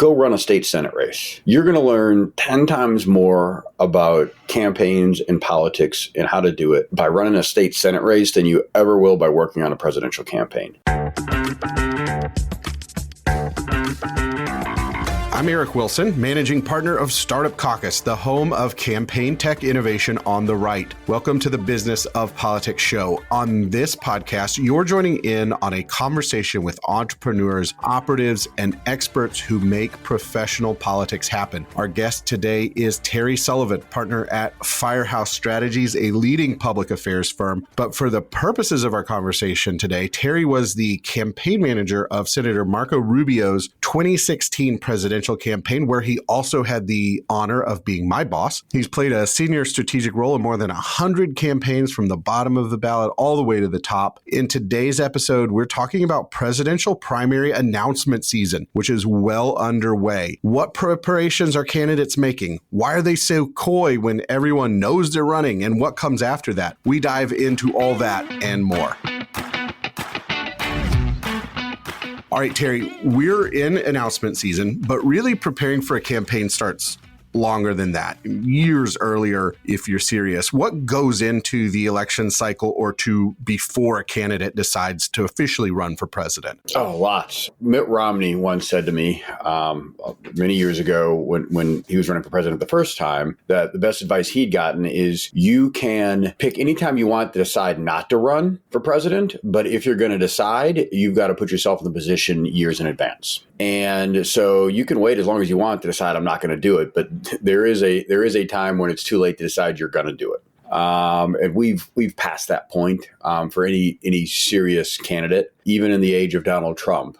go run a state Senate race. You're going to learn 10 times more about campaigns and politics and how to do it by running a state Senate race than you ever will by working on a presidential campaign. I'm Eric Wilson, managing partner of Startup Caucus, the home of campaign tech innovation on the right. Welcome to the Business of Politics show. On this podcast, you're joining in on a conversation with entrepreneurs, operatives, and experts who make professional politics happen. Our guest today is Terry Sullivan, partner at Firehouse Strategies, a leading public affairs firm. But for the purposes of our conversation today, Terry was the campaign manager of Senator Marco Rubio's 2016 presidential campaign, where he also had the honor of being my boss. He's played a senior strategic role in more than 100 campaigns from the bottom of the ballot all the way to the top. In today's episode, we're talking about presidential primary announcement season, which is well underway. What preparations are candidates making? Why are they so coy when everyone knows they're running? And what comes after that? We dive into all that and more. All right, Terry, we're in announcement season, but really preparing for a campaign starts longer than that, years earlier if you're serious. What goes into the election cycle or to before a candidate decides to officially run for president? Oh, lots. Mitt Romney once said to me many years ago when he was running for president the first time that the best advice he'd gotten is you can pick any time you want to decide not to run for president, but if you're going to decide, you've got to put yourself in the position years in advance. And so you can wait as long as you want to decide I'm not going to do it, but there is a time when it's too late to decide you're going to do it. And we've passed that point for any serious candidate, even in the age of Donald Trump.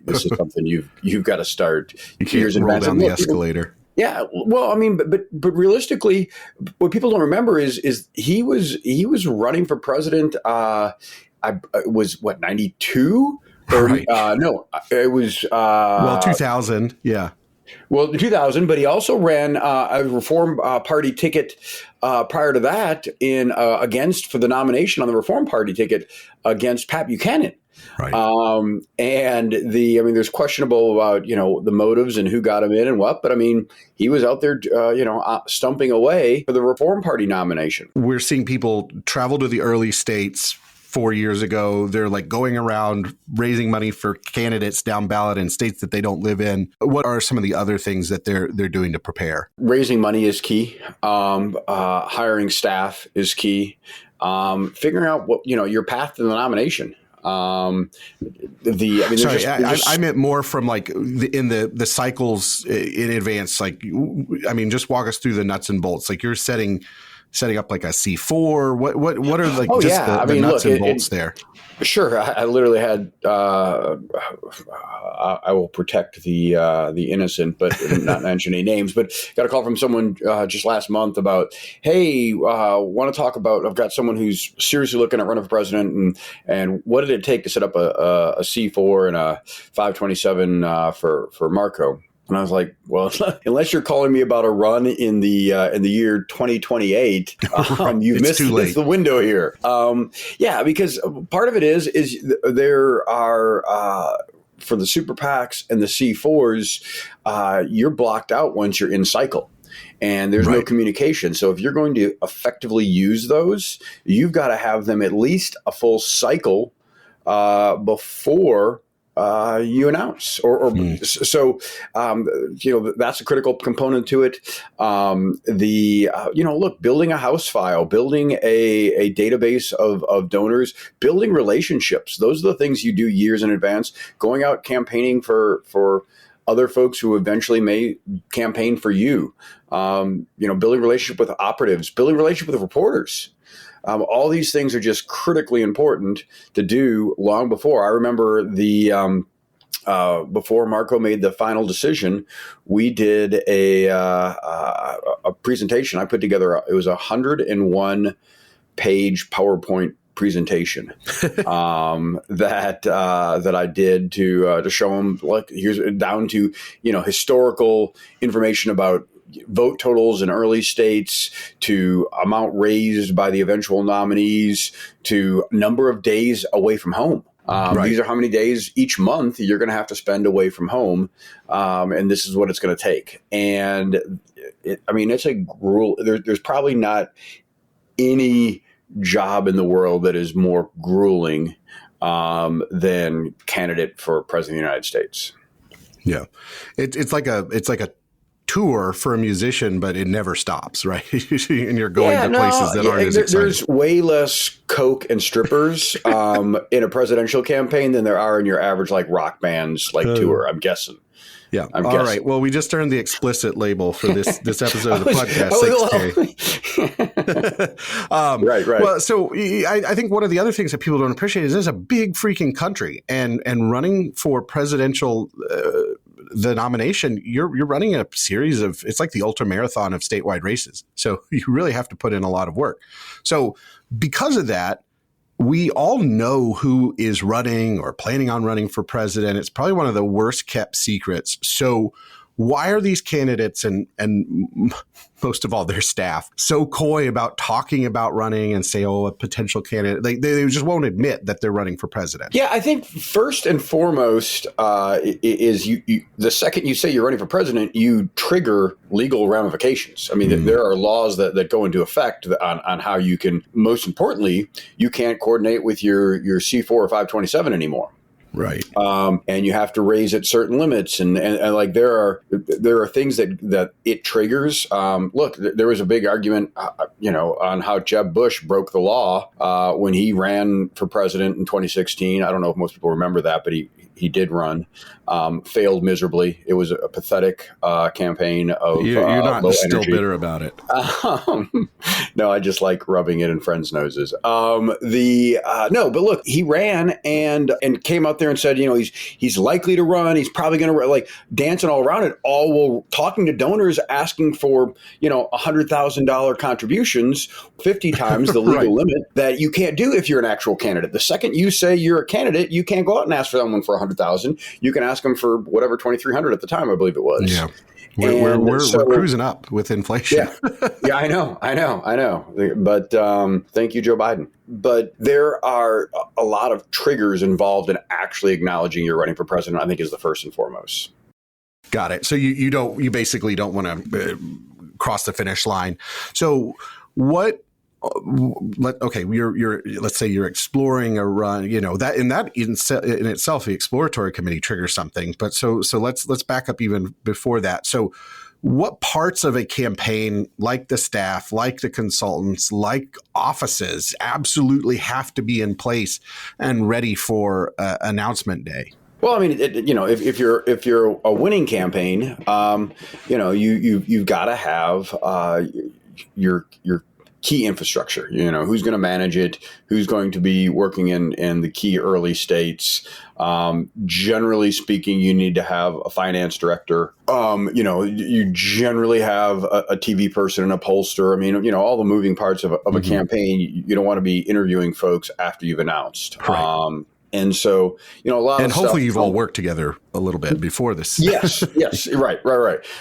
This is something you've got to start. You can't roll down the escalator. Yeah, well, I mean, but realistically, what people don't remember is he was running for president. Was what 92? Right. No, it was 2000. Yeah. Well, 2000, but he also ran a Reform Party ticket prior to that for the nomination on the Reform Party ticket against Pat Buchanan. Right. There's questionable about, the motives and who got him in and what, but I mean, he was out there, stumping away for the Reform Party nomination. We're seeing people travel to the early states. 4 years ago, they're like going around raising money for candidates down ballot in states that they don't live in. What are some of the other things that they're doing to prepare? Raising money is key. Hiring staff is key. Figuring out what your path to the nomination. I meant more from like in the cycles in advance. Like, I mean, just walk us through the nuts and bolts. Like you're setting up like a C4? What are like the nuts and bolts there? Sure. I literally had, I will protect the innocent, but not mention any names, but got a call from someone just last month about, hey, want to talk about, I've got someone who's seriously looking at running for president and what did it take to set up a C4 and a 527 for Marco? And I was like, well, unless you're calling me about a run in the year 2028, you've missed the window here. Because part of it is there are for the super PACs and the C4s, you're blocked out once you're in cycle. And there's no communication. So if you're going to effectively use those, you've got to have them at least a full cycle before you announce, so that's a critical component to it. Building a house file, building a database of donors, building relationships. Those are the things you do years in advance. Going out campaigning for other folks who eventually may campaign for you. Building relationship with operatives, building relationship with reporters. All these things are just critically important to do long before. I remember before Marco made the final decision, we did a presentation. I put together, it was 101 page PowerPoint presentation that I did to show them, like, here's down to historical information about vote totals in early states, to amount raised by the eventual nominees, to number of days away from home. Right. These are how many days each month you're going to have to spend away from home. And this is what it's going to take. And it's a gruel. There's probably not any job in the world that is more grueling than candidate for president of the United States. Yeah. It's like a tour for a musician, but it never stops, right? And you're going to places that aren't as exciting. There's way less coke and strippers in a presidential campaign than there are in your average like rock band's like tour, I'm guessing. Yeah. All right. Well, we just earned the explicit label for this episode of the podcast. 6K. Right. Well, so I think one of the other things that people don't appreciate is this is a big freaking country, and running for presidential, the nomination, you're running a series of, it's like the ultra marathon of statewide races. So you really have to put in a lot of work. So because of that, we all know who is running or planning on running for president. It's probably one of the worst kept secrets. So why are these candidates and most of all their staff so coy about talking about running and say, a potential candidate? They just won't admit that they're running for president. Yeah, I think first and foremost is you the second you say you're running for president, you trigger legal ramifications. I mean, there are laws that go into effect on how you can, most importantly, you can't coordinate with your C4 or 527 anymore. Right. And you have to raise at certain limits. And like there are things that it triggers. Look, there was a big argument, on how Jeb Bush broke the law when he ran for president in 2016. I don't know if most people remember that, but he did run, failed miserably. It was a pathetic campaign of you're not low still energy. bitter about it. No, I just like rubbing it in friends' noses. But look, he ran and came out there and said, he's likely to run. He's probably going to like dancing all around it, all while talking to donors, asking for, $100,000 contributions, 50 times the legal limit that you can't do if you're an actual candidate. The second you say you're a candidate, you can't go out and ask for someone for $100,000. You can ask them for whatever, $2,300 at the time, I believe it was. Yeah. We're cruising up with inflation. Yeah, I know. But thank you, Joe Biden. But there are a lot of triggers involved in actually acknowledging you're running for president, I think, is the first and foremost. Got it. So you basically don't want to cross the finish line. So what? Let's say you're exploring a run, that in itself, the exploratory committee triggers something. But so let's back up even before that. So what parts of a campaign, like the staff, like the consultants, like offices, absolutely have to be in place and ready for announcement day? Well, I mean, if you're a winning campaign, you've got to have your key infrastructure, who's going to manage it, who's going to be working in the key early states. Generally speaking, you need to have a finance director. You generally have a TV person and a pollster. I mean, all the moving parts of a campaign. You don't want to be interviewing folks after you've announced. Right. And so, a lot and of hopefully stuff, you've all worked together a little bit before this. Yes. Right.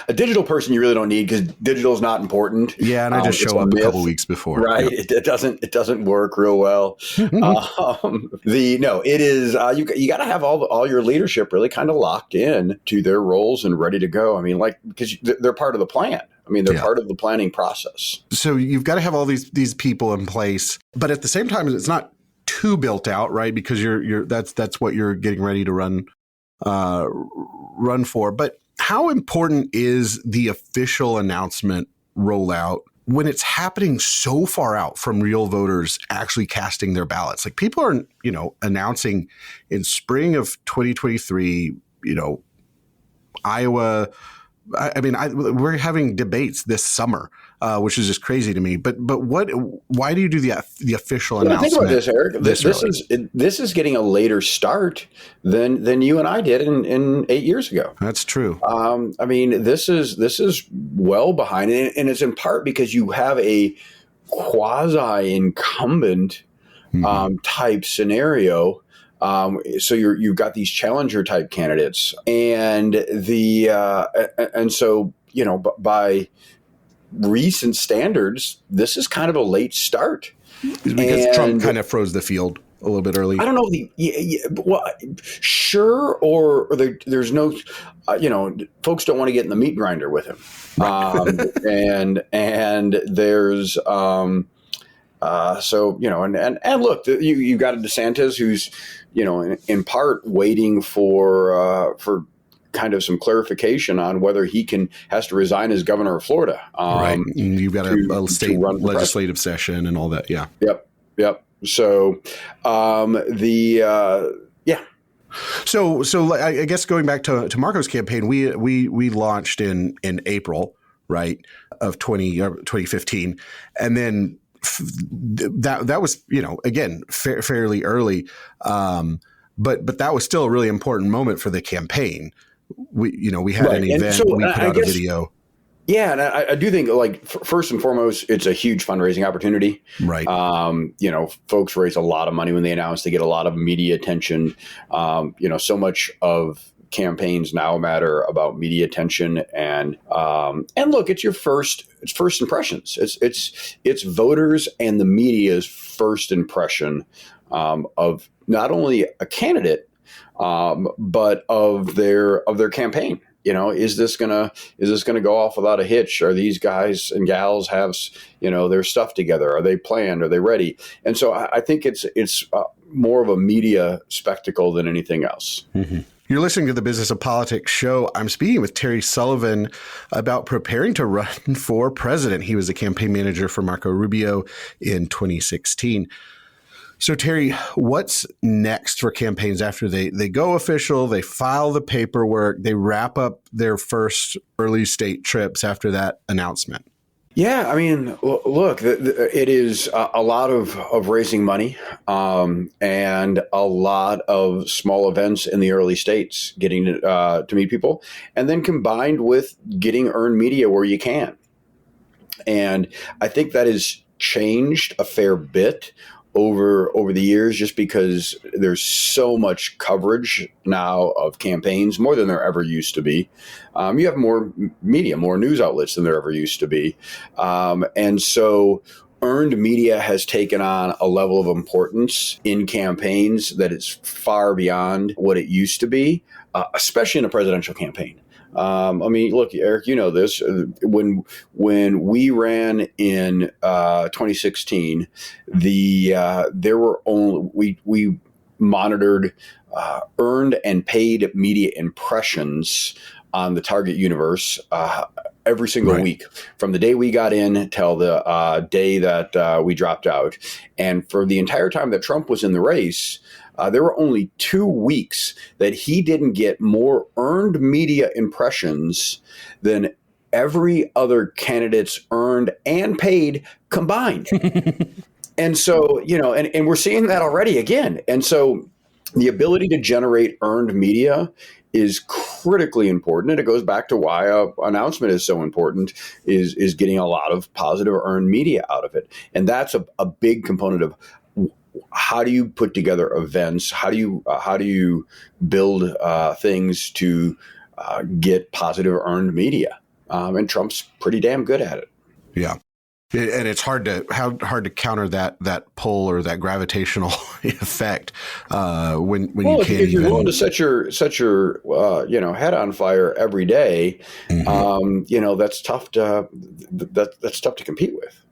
A digital person you really don't need because digital is not important. Yeah, and I just show up a couple weeks before. Right. Yep. It doesn't work real well. It is. You got to have all your leadership really kind of locked in to their roles and ready to go. I mean, because they're part of the plan. I mean, they're part of the planning process. So you've got to have all these people in place, but at the same time, it's not too built out, right? Because that's what you're getting ready to run for. But how important is the official announcement rollout when it's happening so far out from real voters actually casting their ballots? Like people are, announcing in spring of 2023, Iowa. We're having debates this summer, which is just crazy to me. But why do you do the official announcement? Think about this, Eric. This is getting a later start than you and I did in 8 years ago. That's true. This is well behind it, and it's in part because you have a quasi incumbent type scenario. So you've got these challenger type candidates, and so by recent standards, this is kind of a late start because Trump kind of froze the field. a little bit early? I don't know well, sure, or there's no, folks don't want to get in the meat grinder with him, and there's so and look, you got a DeSantis who's in part waiting for kind of some clarification on whether he has to resign as governor of Florida. Right, you've got a state legislative session and all that. Yeah. Yep. So, So I guess going back to Marco's campaign, we launched in April, right, of 2015, and then that was again fairly early, but that was still a really important moment for the campaign. We had an event, we put out a video. Yeah, and I do think, first and foremost, it's a huge fundraising opportunity. Right. Folks raise a lot of money when they announce. They get a lot of media attention. So much of campaigns now matter about media attention, and look, it's first impressions. It's voters and the media's first impression of not only a candidate, but of their campaign. Is this gonna go off without a hitch? Are these guys and gals have their stuff together? Are they planned? Are they ready? And so I think it's more of a media spectacle than anything else. Mm-hmm. You're listening to the Business of Politics show. I'm speaking with Terry Sullivan about preparing to run for president. He was a campaign manager for Marco Rubio in 2016. So, Terry, what's next for campaigns after they go official, they file the paperwork, they wrap up their first early state trips after that announcement? Yeah, I mean, look, it is a lot of raising money and a lot of small events in the early states, getting to meet people, and then combined with getting earned media where you can. And I think that has changed a fair bit over the years, just because there's so much coverage now of campaigns, more than there ever used to be. You have more media, more news outlets than there ever used to be. And so earned media has taken on a level of importance in campaigns that is far beyond what it used to be, especially in a presidential campaign. Look, Eric, you know this. When we ran in 2016, there were we monitored earned and paid media impressions on the target universe every single week, from the day we got in till the day that we dropped out. And for the entire time that Trump was in the race, there were only 2 weeks that he didn't get more earned media impressions than every other candidate's earned and paid combined. And so, and we're seeing that already again. And so the ability to generate earned media is critically important. And it goes back to why an announcement is so important, is getting a lot of positive earned media out of it. And that's a big component of how do you put together events? How do you build things to get positive earned media? And Trump's pretty damn good at it. Yeah. And it's hard to counter that pull or that gravitational effect when you can't. If you're willing to set your head on fire every day, that's tough to compete with.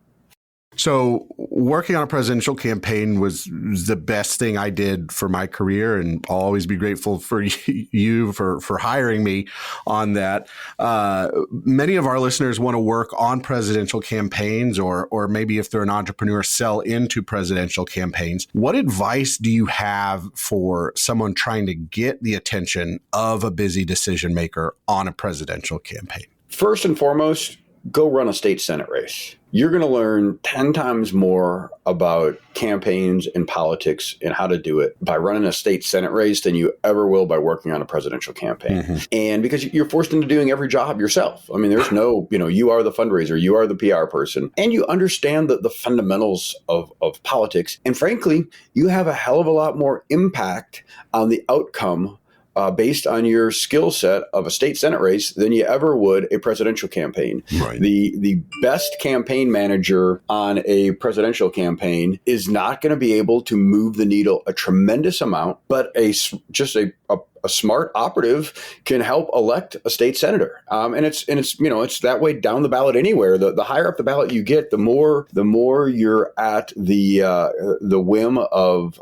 So working on a presidential campaign was the best thing I did for my career, and I'll always be grateful for you for hiring me on that. Many of our listeners want to work on presidential campaigns, or maybe if they're an entrepreneur, sell into presidential campaigns. What advice do you have for someone trying to get the attention of a busy decision maker on a presidential campaign? First and foremost, go run a state Senate race. You're going to learn 10 times more about campaigns and politics and how to do it by running a state Senate race than you ever will by working on a presidential campaign. Mm-hmm. And because you're forced into doing every job yourself. I mean, there's no, you are the fundraiser, you are the PR person, and you understand the fundamentals of politics. And frankly, you have a hell of a lot more impact on the outcome based on your skill set of a state Senate race than you ever would a presidential campaign. Right. The best campaign manager on a presidential campaign is not going to be able to move the needle a tremendous amount, but a smart operative can help elect a state senator. And it's it's that way down the ballot anywhere. The higher up the ballot you get, the more you're at the whim of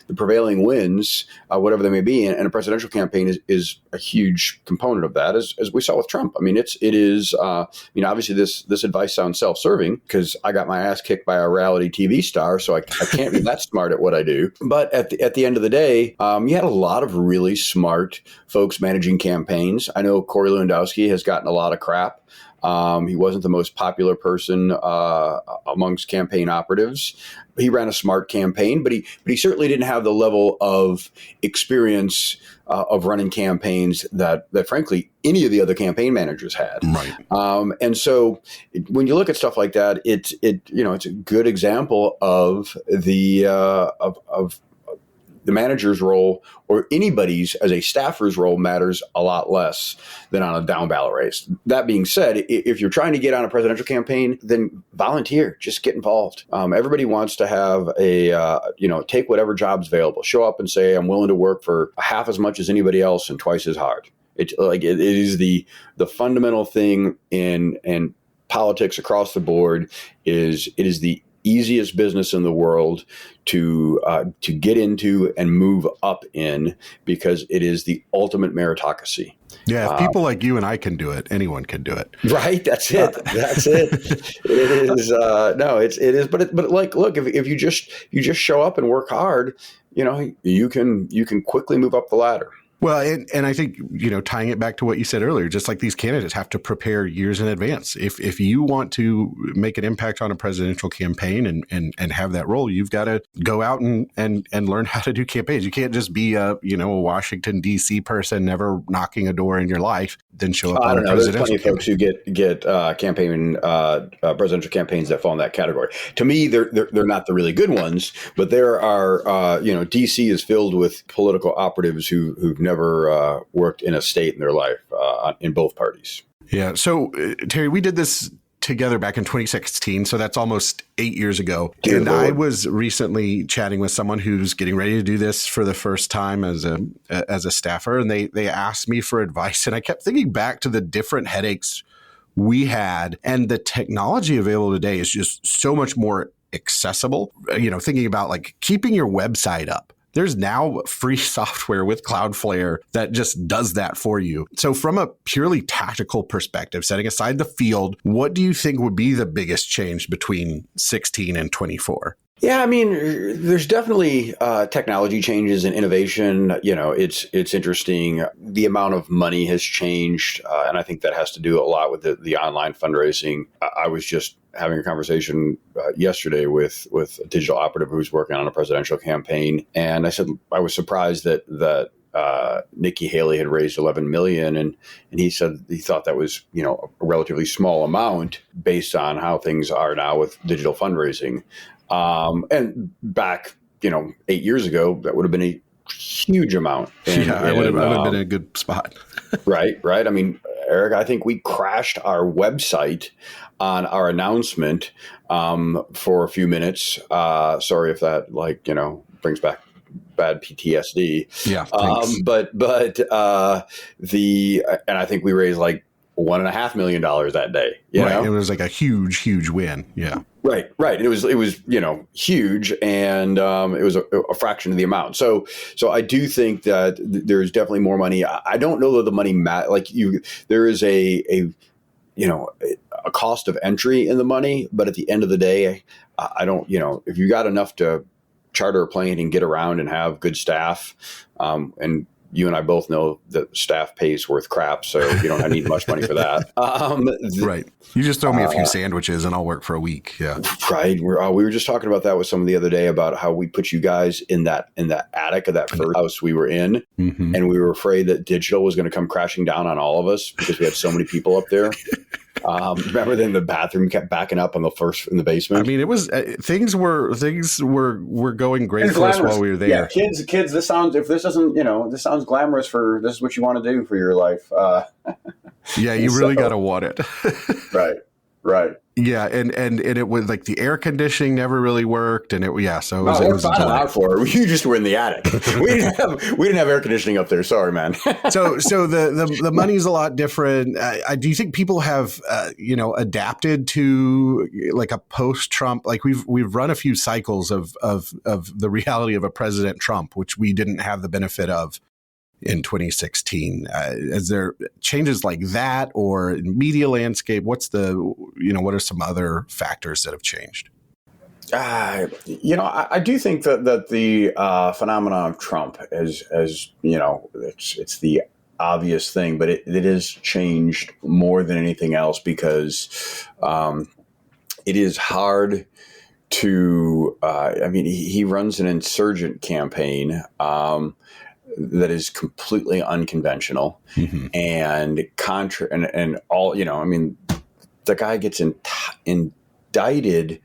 the prevailing winds, whatever they may be. And a presidential campaign is a huge component of that, as we saw with Trump. I mean, it is obviously this advice sounds self-serving because I got my ass kicked by a reality TV star, so I can't be that smart at what I do. But at the end of the day, you had a lot of really smart folks managing campaigns. I know Corey Lewandowski has gotten a lot of crap. He wasn't the most popular person amongst campaign operatives. He ran a smart campaign, but he certainly didn't have the level of experience of running campaigns that frankly any of the other campaign managers had. Right. And so when you look at stuff like that, it's a good example of the manager's role or anybody's as a staffer's role matters a lot less than on a down ballot race. That being said, if you're trying to get on a presidential campaign, then volunteer, just get involved. Everybody wants to have take whatever job's available, show up and say, I'm willing to work for half as much as anybody else and twice as hard. It is the fundamental thing in politics across the board is the easiest business in the world to get into and move up in because it is the ultimate meritocracy. Yeah, if people like you and I can do it, anyone can do it. Right, that's it. That's it. It is. It is. But look, if you just show up and work hard, you can quickly move up the ladder. Well, and I think, tying it back to what you said earlier, just like these candidates have to prepare years in advance. If you want to make an impact on a presidential campaign and have that role, you've got to go out and learn how to do campaigns. You can't just be a Washington, D.C. person, never knocking a door in your life, then show up on a presidential There's plenty of folks who get presidential campaigns that fall in that category. To me, they're not the really good ones, but there are, D.C. is filled with political operatives who've never worked in a state in their life in both parties. Yeah. So, Terry, we did this together back in 2016. So that's almost 8 years ago. Dear and Lord. I was recently chatting with someone who's getting ready to do this for the first time as a staffer. And they asked me for advice. And I kept thinking back to the different headaches we had. And the technology available today is just so much more accessible. Thinking about like keeping your website up. There's now free software with Cloudflare that just does that for you. So from a purely tactical perspective, setting aside the field, what do you think would be the biggest change between 16 and 24? Yeah, I mean, there's definitely technology changes and innovation. It's interesting. The amount of money has changed, and I think that has to do a lot with the online fundraising. I was just having a conversation yesterday with a digital operative who's working on a presidential campaign, and I said I was surprised that Nikki Haley had raised $11 million, and he said he thought that was a relatively small amount based on how things are now with digital fundraising. And back, 8 years ago, that would have been a huge amount. I would have been in a good spot. Right. I mean, Eric, I think we crashed our website on our announcement for a few minutes. Sorry if that brings back bad PTSD. Yeah. And I think we raised like $1.5 million that day. Right. It was like a huge win. Yeah. Right. It was huge, and it was a fraction of the amount. So I do think that there's definitely more money. I don't know that the money there is a cost of entry in the money, but at the end of the day, I don't, if you got enough to charter a plane and get around and have good staff, and you and I both know that staff pay is worth crap, so you don't need much money for that. Right. You just throw me a few sandwiches and I'll work for a week. Yeah. Right. We were just talking about that with someone the other day about how we put you guys in that attic of that first house we were in. Mm-hmm. And we were afraid that digital was going to come crashing down on all of us because we had so many people up there. Remember then the bathroom kept backing up on in the basement. I mean, it was things were going great for us while we were there. Yeah, kids. This sounds this sounds glamorous this is what you want to do for your life. Yeah, you really got to want it. Right. Yeah, and it was like the air conditioning never really worked, and it was fine on our floor. You just were in the attic. We didn't have air conditioning up there. Sorry, man. So the money's a lot different. Do you think people have adapted to like a post-Trump? Like we've run a few cycles of the reality of a President Trump, which we didn't have the benefit of in 2016. Is there changes like that, or media landscape? What are some other factors that have changed? I do think that the phenomenon of Trump is it's the obvious thing, but it has changed more than anything else because it is hard to. He runs an insurgent campaign. That is completely unconventional and all, the guy gets indicted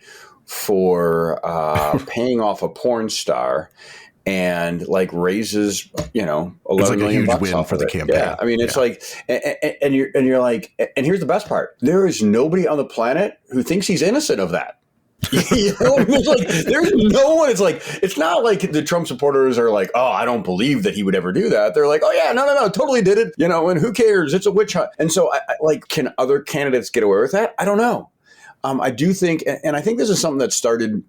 for paying off a porn star and raises, $11 million huge win off for the campaign. Yeah. I mean, it's and you're like, and here's the best part. There is nobody on the planet who thinks he's innocent of that. There's no one. It's not like the Trump supporters are like, oh, I don't believe that he would ever do that. They're like, oh yeah, no, totally did it. And who cares? It's a witch hunt. And so, can other candidates get away with that? I don't know. I do think, and I think this is something that started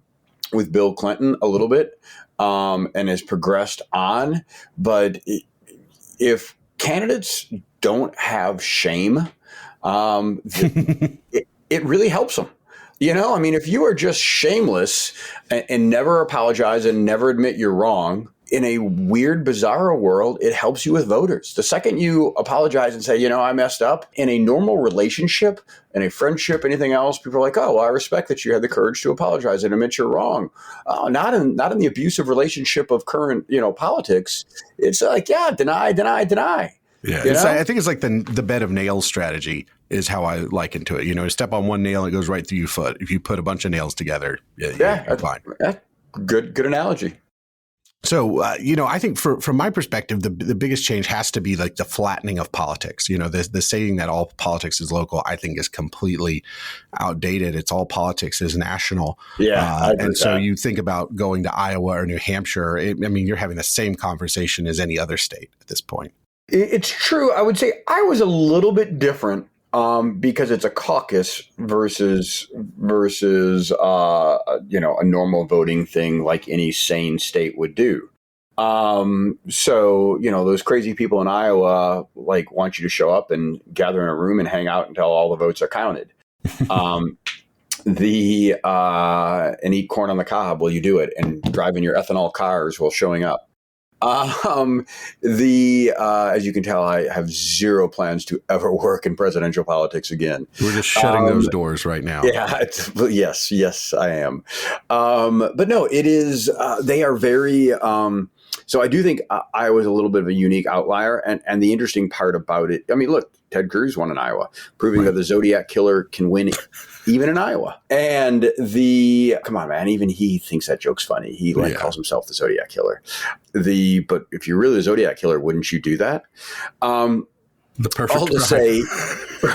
with Bill Clinton a little bit, and has progressed on. But if candidates don't have shame, it really helps them. If you are just shameless and never apologize and never admit you're wrong, in a weird, bizarre world, it helps you with voters. The second you apologize and say, I messed up, in a normal relationship, in a friendship, anything else, people are like, oh, well, I respect that you had the courage to apologize and admit you're wrong. Not in the abusive relationship of current, politics. It's like, yeah, deny. Yeah, I think it's like the bed of nails strategy is how I liken to it. Step on one nail, it goes right through your foot. If you put a bunch of nails together, you're fine. Good analogy. So, I think from my perspective, the biggest change has to be like the flattening of politics. The saying that all politics is local, I think, is completely outdated. It's all politics is national. Yeah. And so you think about going to Iowa or New Hampshire, you're having the same conversation as any other state at this point. It's true. I would say Iowa's a little bit different because it's a caucus versus a normal voting thing like any sane state would do. So those crazy people in Iowa want you to show up and gather in a room and hang out until all the votes are counted. And eat corn on the cob while you do it, and drive in your ethanol cars while showing up. As you can tell, I have zero plans to ever work in presidential politics again. We're just shutting those doors right now. Yeah. Yes, I am. But no, it is, they are very, so I do think Iowa's a little bit of a unique outlier. And the interesting part about it, look, Ted Cruz won in Iowa, proving that the Zodiac Killer can win even in Iowa. And come on, man, even he thinks that joke's funny. He calls himself the Zodiac Killer. But if you're really the Zodiac Killer, wouldn't you do that? The perfect all to say,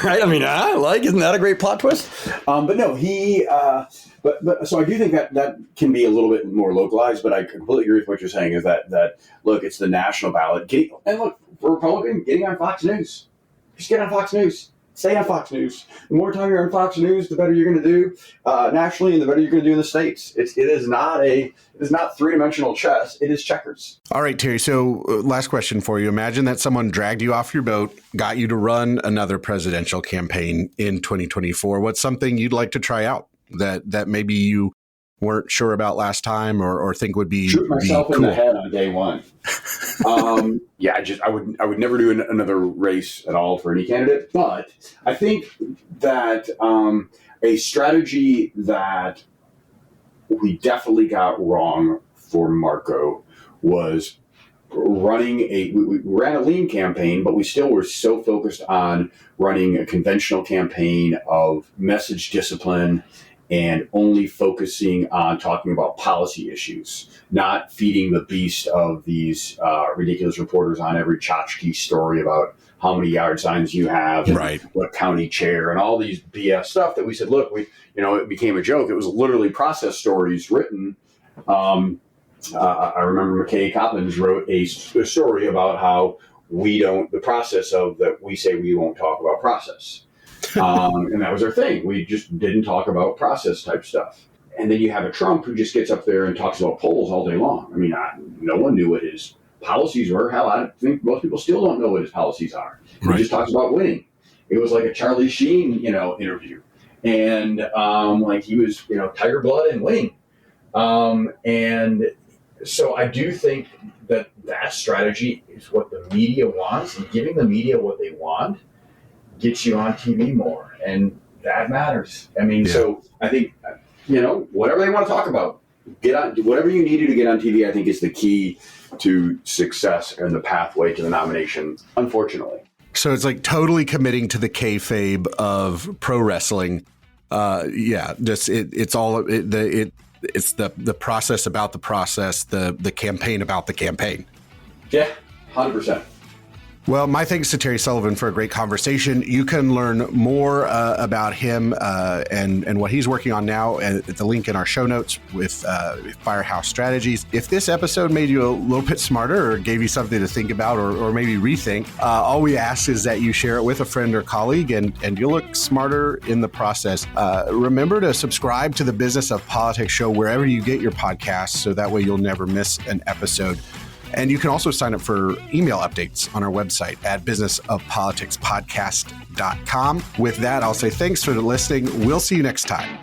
right? Isn't that a great plot twist? But no, but so I do think that can be a little bit more localized, but I completely agree with what you're saying is that look, it's the national ballot. And look, for Republican, getting on Fox News. Just get on Fox News. Stay on Fox News. The more time you're on Fox News, the better you're going to do nationally, and the better you're going to do in the states. It is not three-dimensional chess. It is checkers. All right, Terry. So last question for you. Imagine that someone dragged you off your boat, got you to run another presidential campaign in 2024. What's something you'd like to try out that maybe you weren't sure about last time or think would be shoot myself cool? in the head on day one. I would never do another race at all for any candidate. But I think that a strategy that we definitely got wrong for Marco was we ran a lean campaign, but we still were so focused on running a conventional campaign of message discipline and only focusing on talking about policy issues, not feeding the beast of these ridiculous reporters on every tchotchke story about how many yard signs you have, and what county chair, and all these BS stuff that we said, look, it became a joke. It was literally process stories written. I remember McKay Coppins wrote a story about how the process of that we say we won't talk about process. And that was our thing. We just didn't talk about process type stuff. And then you have a Trump who just gets up there and talks about polls all day long. I mean, no one knew what his policies were. Hell, I think most people still don't know what his policies are. He just talks about winning. It was like a Charlie Sheen, interview. And he was, tiger blood and winning. And so I do think that strategy is what the media wants, and giving the media what they want gets you on TV more, and that matters. I mean, So I think, whatever they want to talk about, get on, whatever you need to get on TV, I think is the key to success and the pathway to the nomination, unfortunately. So it's like totally committing to the kayfabe of pro wrestling. It's the process about the process, the campaign about the campaign. Yeah, 100%. Well, my thanks to Terry Sullivan for a great conversation. You can learn more about him and what he's working on now at the link in our show notes with Firehouse Strategies. If this episode made you a little bit smarter or gave you something to think about or maybe rethink, all we ask is that you share it with a friend or colleague, and you'll look smarter in the process. Remember to subscribe to the Business of Politics show wherever you get your podcasts, so that way you'll never miss an episode. And you can also sign up for email updates on our website at businessofpoliticspodcast.com. With that, I'll say thanks for listening. We'll see you next time.